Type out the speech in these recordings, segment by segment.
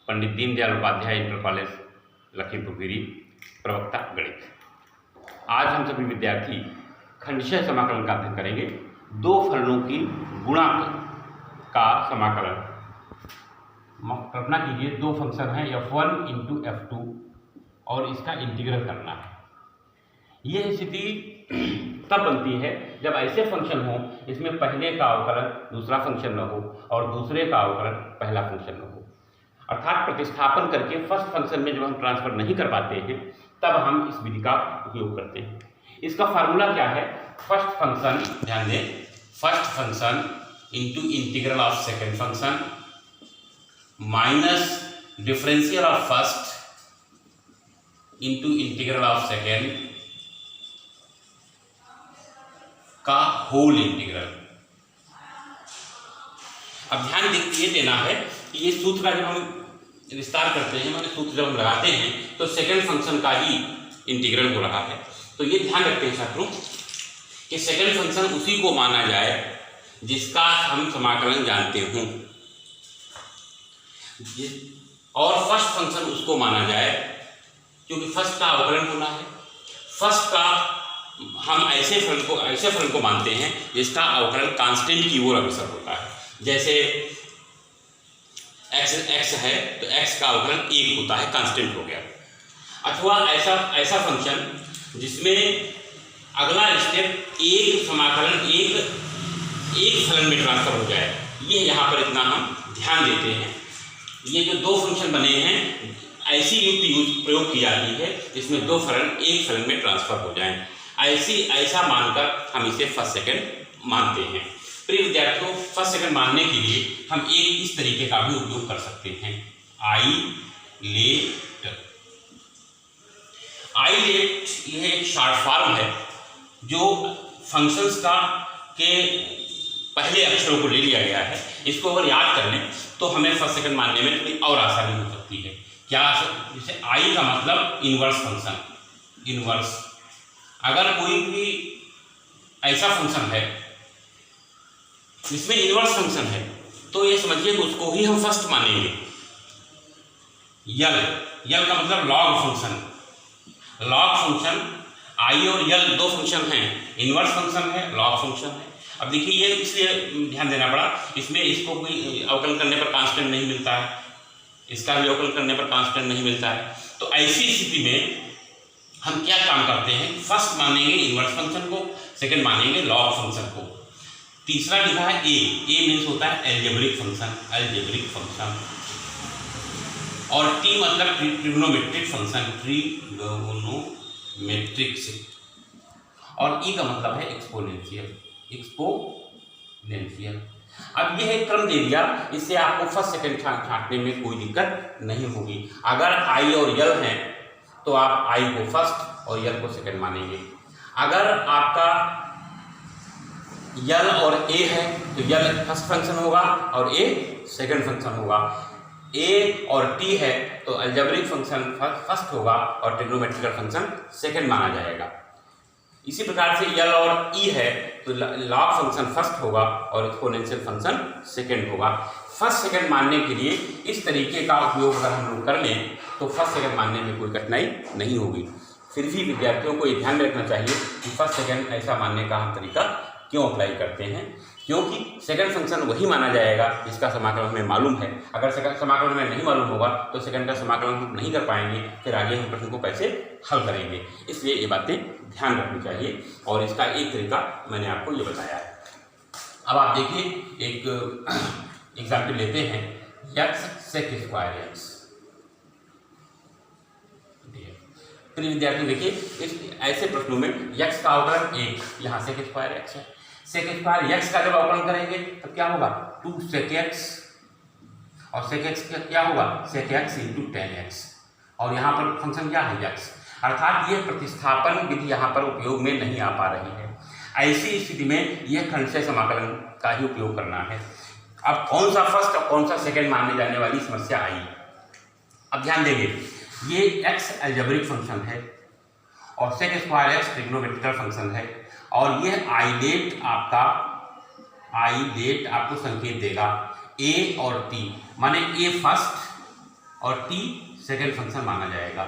Pandit Deendayal Upadhyay inter college Lakhimpur Kheri, प्रवक्ता गणित। आज हम सभी विद्यार्थी खंडशः समाकलन का अध्ययन करेंगे। दो फलनों की गुणक का समाकलन। कल्पना कीजिए दो फंक्शन हैं f1 इंटू f2 और इसका इंटीग्रल करना है। यह स्थिति तब बनती है जब ऐसे फंक्शन हो इसमें पहले का अवकलन दूसरा फंक्शन न हो और दूसरे का अवकलन पहला फंक्शन न हो, अर्थात प्रतिस्थापन करके फर्स्ट फंक्शन में जब हम ट्रांसफर नहीं कर पाते हैं तब हम इस विधि का उपयोग करते हैं। इसका फार्मूला क्या है? फर्स्ट फंक्शन, ध्यान दें, first function into integral of second function minus differential of first into integral of second का होल इंटीग्रल। अब ध्यान ये देना है कि ये सूत्र का जब हम विस्तार करते हैं, माने सूत्र जब हम लगाते हैं तो सेकेंड फंक्शन का ही इंटीग्रल हो रहा है। तो ये ध्यान रखते हैं छात्रों कि सेकेंड फंक्शन उसी को माना जाए जिसका हम समाकलन जानते हों, और फर्स्ट फंक्शन उसको माना जाए क्योंकि फर्स्ट का अवकलन होना है। फर्स्ट का हम ऐसे फलन को मानते हैं जिसका अवकलन कांस्टेंट की ओर अग्रसर होता है। जैसे x है तो x का अवकलन 1 होता है, कांस्टेंट हो गया। अथवा ऐसा फंक्शन जिसमें अगला स्टेप एक समाकलन एक फलन में ट्रांसफर हो जाए, ये यहाँ पर इतना हम ध्यान देते हैं। ये जो दो फंक्शन बने हैं ऐसी युक्ति प्रयोग की जाती है जिसमें दो फलन एक फलन में ट्रांसफर हो जाएं। ऐसा मानकर हम इसे फर्स्ट सेकंड मानते हैं। प्रिय विद्यार्थियों, फर्स्ट सेकंड मानने के लिए हम एक इस तरीके का भी उपयोग कर सकते हैं, आईलेट। यह एक शॉर्ट फॉर्म है जो फंक्शंस के पहले अक्षरों को ले लिया गया है। इसको अगर याद कर लें तो हमें फर्स्ट सेकंड मानने में थोड़ी और आसानी हो सकती है। क्या? जैसे आई का मतलब इनवर्स फंक्शन। इनवर्स, अगर कोई भी ऐसा फंक्शन है जिसमें इनवर्स फंक्शन है तो ये समझिए कि उसको ही हम फर्स्ट मानेंगे। यल का मतलब लॉग फंक्शन। लॉग फंक्शन, आई और यल दो फंक्शन हैं, इनवर्स फंक्शन है, लॉग फंक्शन है। अब देखिए ये इसलिए ध्यान देना पड़ा, इसमें इसको कोई अवकलन करने पर कांस्टेंट नहीं मिलता है, इसका भी अवकलन करने पर कांस्टेंट नहीं मिलता है। तो ऐसी स्थिति में हम क्या काम करते हैं? फर्स्ट मानेंगे इनवर्स फंक्शन को, सेकंड मानेंगे लॉग फंक्शन को। तीसरा लिखा है ए मीन्स होता है एल्जेब्रिक फंक्शन, और टी मतलब ट्रिग्नोमेट्रिक फंक्शन, ट्रिग्नोमेट्रिक्स, और ई का मतलब है एक्सपोनेंशियल। अब यह एक क्रम दे दिया, इससे आपको फर्स्ट सेकंड छांटने में कोई दिक्कत नहीं होगी। अगर आई और यल हैं तो आप आई को फर्स्ट और यल को सेकंड मानेंगे। अगर आपका यल और ए है तो यल फर्स्ट फंक्शन होगा और ए सेकंड फंक्शन होगा। ए और टी है तो अलजेब्रिक फंक्शन फर्स्ट होगा और ट्रिग्नोमेट्रिकल फंक्शन सेकंड माना जाएगा। इसी प्रकार से यल और ई है तो लॉग फंक्शन फर्स्ट होगा और एक्सपोनेंशियल फंक्शन सेकंड होगा। फर्स्ट सेकंड मानने के लिए इस तरीके का उपयोग अगर हम लोग कर लें तो फर्स्ट सेकंड मानने में कोई कठिनाई नहीं होगी। फिर भी विद्यार्थियों को ये ध्यान में रखना चाहिए कि फर्स्ट सेकंड ऐसा मानने का हम तरीका क्यों अप्लाई करते हैं, क्योंकि सेकंड फंक्शन वही माना जाएगा जिसका समाकलन हमें मालूम है। अगर सेकंड समाकलन हमें नहीं मालूम होगा तो सेकंड का समाकलन हम नहीं कर पाएंगे, फिर आगे हम प्रश्न को कैसे हल करेंगे। इसलिए ये बातें ध्यान रखनी चाहिए और इसका एक तरीका मैंने आपको ये बताया है। अब आप देखिए एक एग्जाम्पल लेते हैं, x sec स्क्वायर x। प्रिय विद्यार्थी देखिए ऐसे प्रश्नों में x का अवकलन 1, यहाँ sec स्क्वायर x है। सेक स्क्वायर x का जब अवकलन करेंगे तो क्या होगा? 2 sec x, और sec x का क्या होगा? sec x into tan x, और यहाँ पर फंक्शन क्या है? x। अर्थात यह प्रतिस्थापन विधि यहाँ पर उपयोग में नहीं आ पा रही है। ऐसी स्थिति में यह खंडशः समाकलन का ही उपयोग करना है। अब कौन सा फर्स्ट और कौन सा सेकंड मानने जाने वाली समस्या आई। अब ध्यान देंगे, ये x अलजेब्रिक फंक्शन है और sec square x trigonometrical function है, और यह आईलेट आपको संकेत देगा ए और टी, माने ए फर्स्ट और टी सेकेंड फंक्शन माना जाएगा।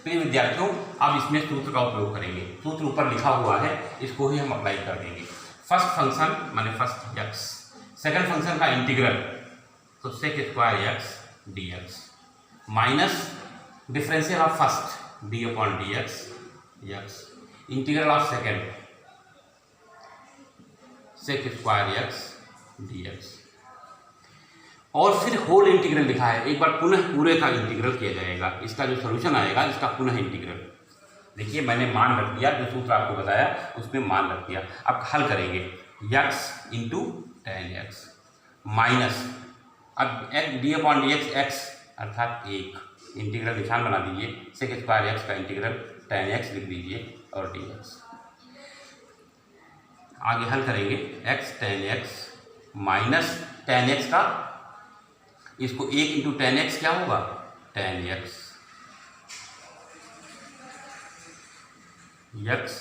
प्रिय विद्यार्थियों, अब इसमें सूत्र का उपयोग करेंगे। सूत्र ऊपर लिखा हुआ है, इसको ही हम अप्लाई कर देंगे। फर्स्ट फंक्शन माने फर्स्ट एक्स, सेकेंड फंक्शन का इंटीग्रल तो sec square x d x minus differential of first d upon d x x integral of second sec square x d x और फिर होल इंटीग्रल लिखा है। एक बार पुनः पूरे का इंटीग्रल किया जाएगा। इसका जो सोल्यूशन आएगा इसका पुनः इंटीग्रल। देखिए मैंने मान रख दिया, जो सूत्र आपको बताया उसमें मान रख दिया। अब हल करेंगे x into tan x minus अब d upon d x x अर्थात एक इंटीग्रल निशान बना दीजिए। सेक स्क्वायर एक्स का इंटीग्रल टेन एक्स लिख दीजिए और डी एक्स। आगे हल करेंगे x tan x minus tan x का इसको एक इंटू टेन एक्स क्या होगा tan x x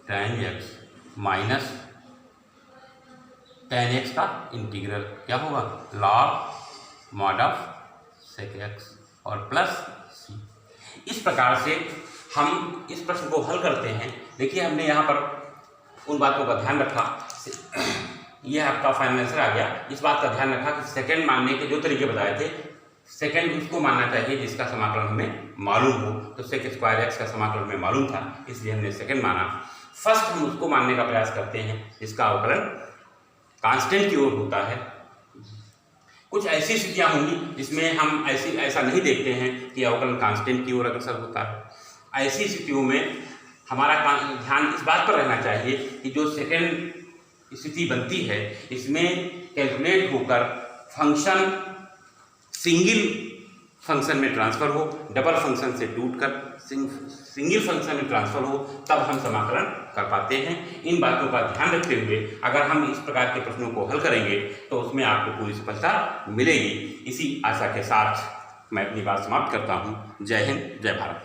tan x minus tan x का इंटीग्रल क्या होगा log mod of sec x और प्लस सी। इस प्रकार से हम इस प्रश्न को हल करते हैं। देखिए हमने यहाँ पर उन बातों का ध्यान रखा, यह आपका फाइनल आंसर आ गया। इस बात का ध्यान रखा कि सेकंड मानने के जो तरीके बताए थे, सेकंड उसको मानना चाहिए जिसका समाकलन हमें मालूम हो। तो सेक स्क्वायर एक्स का समाकलन हमें मालूम था, इसलिए हमने सेकंड माना। फर्स्ट हम उसको मानने का प्रयास करते हैं जिसका अवकलन कांस्टेंट की ओर होता है। कुछ ऐसी स्थितियाँ होंगी जिसमें हम ऐसा नहीं देखते हैं कि अवकलन कांस्टेंट की ओर अग्रसर होता है। ऐसी स्थितियों में हमारा ध्यान इस बात पर रहना चाहिए कि जो सेकंड स्थिति बनती है इसमें कैलकुलेट होकर फंक्शन सिंगल फंक्शन में ट्रांसफर हो, डबल फंक्शन से टूटकर सिंगल फंक्शन में ट्रांसफर हो, तब हम समाकलन कर पाते हैं। इन बातों का ध्यान रखते हुए अगर हम इस प्रकार के प्रश्नों को हल करेंगे तो उसमें आपको पूरी सफलता मिलेगी। इसी आशा के साथ मैं अपनी बात समाप्त करता हूँ। जय हिंद, जय भारत।